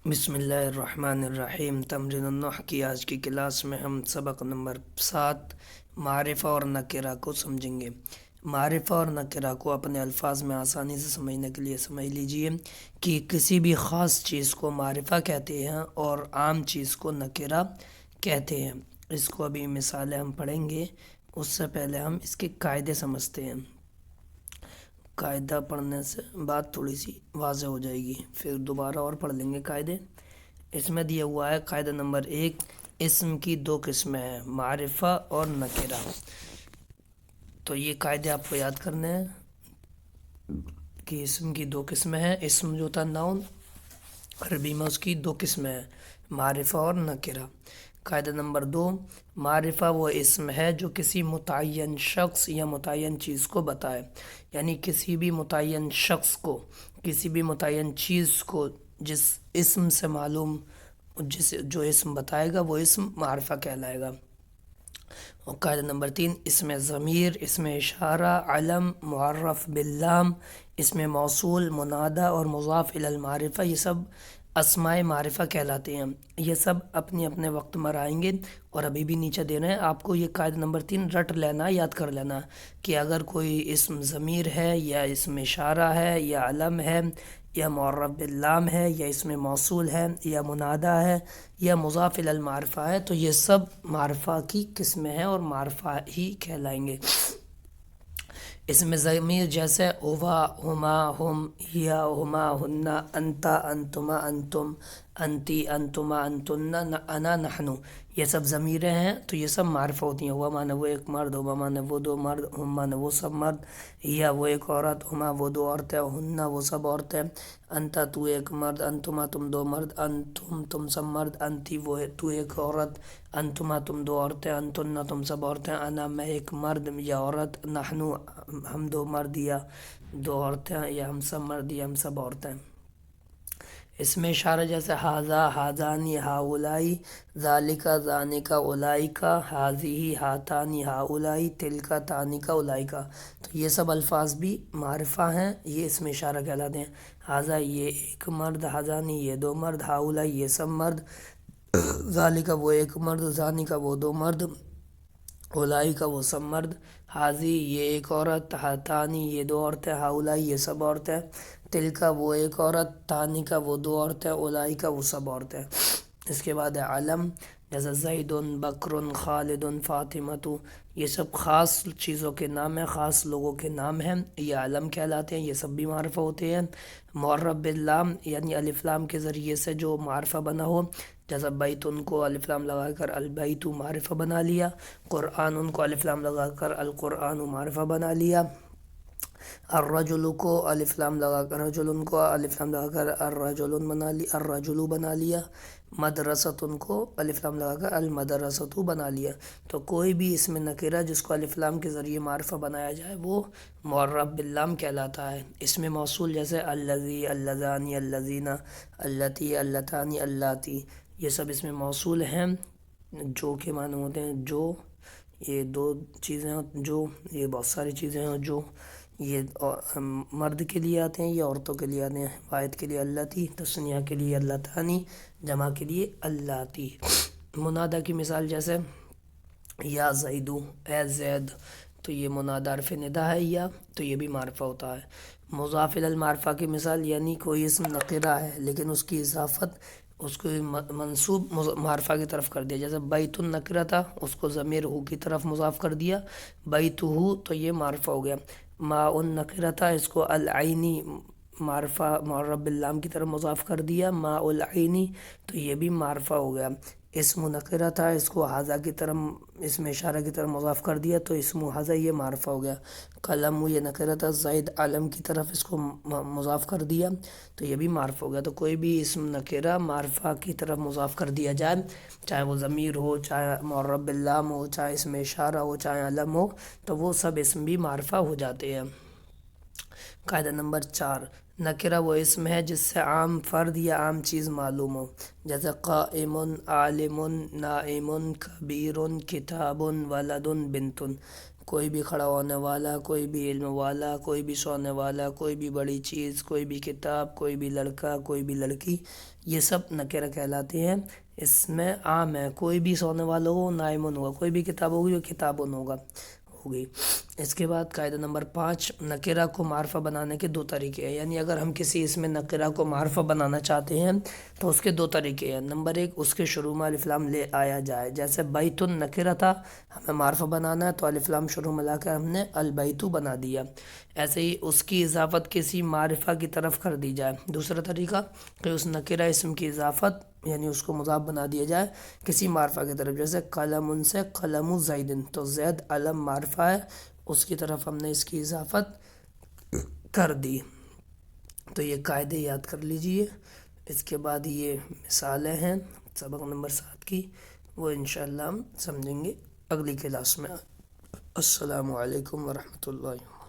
بسم اللہ الرحمن الرحیم۔ تمرین النحو کی آج کی کلاس میں ہم سبق نمبر 7 معرفہ اور نکرہ کو سمجھیں گے۔ معرفہ اور نکرہ کو اپنے الفاظ میں آسانی سے سمجھنے کے لیے سمجھ لیجئے کہ کسی بھی خاص چیز کو معرفہ کہتے ہیں اور عام چیز کو نکرہ کہتے ہیں۔ اس کو ابھی مثالیں ہم پڑھیں گے، اس سے پہلے ہم اس کے قاعدے سمجھتے ہیں۔ قاعدہ پڑھنے سے بات تھوڑی سی واضح ہو جائے گی، پھر دوبارہ اور پڑھ لیں گے قاعدے۔ اس میں دیا ہوا ہے قاعدہ نمبر 1، اسم کی دو قسمیں ہیں، معرفہ اور نکرہ۔ تو یہ قاعدے آپ کو یاد کرنے ہیں کہ اسم کی دو قسمیں ہیں۔ اسم جو ہوتا ہے ناؤن، عربی میں اس کی دو قسمیں ہیں، معرفہ اور نکرہ۔ قاعدہ نمبر 2، معرفہ وہ اسم ہے جو کسی متعین شخص یا متعین چیز کو بتائے، یعنی کسی بھی متعین شخص کو، کسی بھی متعین چیز کو جس اسم سے معلوم، جو اسم بتائے گا وہ اسم معرفہ کہلائے گا۔ اور قاعدہ نمبر 3، اسم ضمیر، اسم اشارہ، علم، معرف باللام، اسم موصول، منادی اور مضاف الی المعرفہ، یہ سب اسماء معرفہ کہلاتے ہیں۔ یہ سب اپنے اپنے وقت میں آئیں گے، اور ابھی بھی نیچے دے رہے ہیں آپ کو۔ یہ قاعدہ نمبر 3 رٹ لینا، یاد کر لینا کہ اگر کوئی اسم ضمیر ہے یا اسم اشارہ ہے یا علم ہے یا معرف باللام ہے یا اسم موصول ہے یا منادی ہے یا مضاف الی المعرفہ ہے، تو یہ سب معرفہ کی قسمیں ہیں اور معرفہ ہی کہلائیں گے۔ اسم ضمیر جیسے ہوا، ہما، ہم، ہیا، ہما، ہننا، انتا، انتما، انتم، انتی، انتما، انتن، انا، نحنو، یہ سب ضمیریں ہیں تو یہ سب معرفہ ہوتی ہیں۔ ہوا مانے وہ ایک مرد، ہما مانے وہ دو مرد، ہم مانے وہ سب مرد، ہیا وہ ایک عورت، ہما وہ دو عورتیں، ہننا وہ سب عورتیں، انتا تو ایک مرد، انتما تم دو مرد، انتم تم سب مرد، انتی وہ تو ایک عورت، انتما تم دو عورتیں، انتن تم سب عورتیں، انا میں ایک مرد یا عورت، نحنو ہم دو مرد یا دو عورتیں، یا ہم سب مرد یا ہم سب عورتیں۔ اس میں اشارہ جیسے ھذا، ھذانی، ھؤلائی، ذالک، ذانک، اولئک، ھذہ، ھاتانی، ھؤلائی، تلک، تانک، اولئک، تو یہ سب الفاظ بھی معرفہ ہیں، یہ اس میں اشارہ کہلاتے ہیں۔ ھذا یہ ایک مرد، ھذانی یہ دو مرد، ھؤلائی یہ سب مرد، ذالک وہ ایک مرد، ذانک وہ دو مرد، اولئک وہ سب مرد، ھذہ یہ ایک عورت، ھاتانی یہ دو عورتیں، ھؤلائی یہ سب عورتیں، تلک وہ ایک عورت، تانک وہ دو عورتیں، اولئک وہ سب عورتیں۔ اس کے بعد ہے علم، جیسے زید، بکر، خالد، فاطمۃ، یہ سب خاص چیزوں کے نام ہیں، خاص لوگوں کے نام ہیں، یہ علم کہلاتے ہیں، یہ سب بھی معرفہ ہوتے ہیں۔ معرف باللام یعنی الف لام کے ذریعے سے جو معرفہ بنا ہو، جیسا بیت ان کو الف لام لگا کر البیت معرفہ بنا لیا، قرآن ان کو الف لام لگا کر القرآن معرفہ بنا لیا، الرجل کو الف لام لگا کر رجل ان کو الف لام لگا کر الرجل بنا لیا، الرجل بنا لیا، مدرسۃ ان کو الف لام لگا کر المدرسۃ بنا لیا۔ تو کوئی بھی اسم نکرہ جس کو الف لام کے ذریعے معرفہ بنایا جائے وہ معرف باللام کہلاتا ہے۔ اسم موصول جیسے الذی، اللذانی، اللذین، اللتی، اللتانی، اللاتی، یہ سب اسم موصول ہیں جو کے معنی ہوتے ہیں جو، یہ دو چیزیں، جو یہ بہت ساری چیزیں ہیں، جو یہ مرد کے لیے آتے ہیں یا عورتوں کے لیے آتے ہیں۔ واحد کے لیے اللتی، تثنیہ کے لیے اللتانی، جمع کے لیے اللاتی۔ منادی کی مثال جیسے یا زیدو، اے زید، تو یہ منادی حرف ندا ہے، یا تو یہ بھی معرفہ ہوتا ہے۔ مضاف الی المعرفہ کی مثال یعنی کوئی اسم نکرہ ہے لیکن اس کی اضافت اس کو منصوب معرفہ کی طرف کر دیا، جیسے بیت النکرہ تھا اس کو ضمیر ہو کی طرف مضاف کر دیا، بیتہ، تو یہ معرفہ ہو گیا۔ ماء النکرہ تھا اس کو العینی معرفہ معرف باللام کی طرف مضاف کر دیا، ماء العینی، تو یہ بھی معرفہ ہو گیا۔ اسم نکرہ تھا اس کو ھذا کی طرف، اسم اشارہ کی طرف مضاف کر دیا تو اسم ھذا یہ معرفہ ہو گیا۔ قلم یہ نکرہ تھا، زید علم کی طرف اس کو مضاف کر دیا تو یہ بھی معرفہ ہو گیا۔ تو کوئی بھی اسم نکرہ معرفہ کی طرف مضاف کر دیا جائے، چاہے وہ ضمیر ہو، چاہے معرف باللام ہو، چاہے اسم اشارہ ہو، چاہے علم ہو، تو وہ سب اسم بھی معرفہ ہو جاتے ہیں۔ قاعدہ نمبر 4، نکرہ وہ اسم ہے جس سے عام فرد یا عام چیز معلوم ہو، جیسے قائم، عالم، نائم، کبیر، کتاب، ولد، بنت۔ کوئی بھی کھڑا ہونے والا، کوئی بھی علم والا، کوئی بھی سونے والا، کوئی بھی بڑی چیز، کوئی بھی کتاب، کوئی بھی لڑکا، کوئی بھی لڑکی، یہ سب نکرہ کہلاتے ہیں۔ اس میں عام ہے، کوئی بھی سونے والا ہو نائمن ہوگا، کوئی بھی کتاب ہوگی وہ کتابن ہوگی۔ اس کے بعد قاعدہ نمبر 5، نکرہ کو معرفہ بنانے کے دو طریقے ہیں، یعنی اگر ہم کسی اس میں نکرہ کو معرفہ بنانا چاہتے ہیں تو اس کے دو طریقے ہیں۔ نمبر 1، اس کے شروع میں الف لام لے آیا جائے، جیسے بیت النکرہ تھا، ہمیں معرفہ بنانا ہے تو الف لام شروع میں لا کر ہم نے البیت بنا دیا۔ ایسے ہی اس کی اضافت کسی معرفہ کی طرف کر دی جائے۔ دوسرا طریقہ کہ اس نکرہ اسم کی اضافت یعنی اس کو مضاف بنا دیا جائے کسی معرفہ کی طرف، جیسے قلم سے قلم زید، تو زید علم معرفہ ہے، اس کی طرف ہم نے اس کی اضافت کر دی۔ تو یہ قاعدے یاد کر لیجئے۔ اس کے بعد یہ مثالیں ہیں سبق نمبر 7 کی، وہ انشاءاللہ ہم سمجھیں گے اگلی کلاس میں۔ السلام علیکم ورحمۃ اللہ۔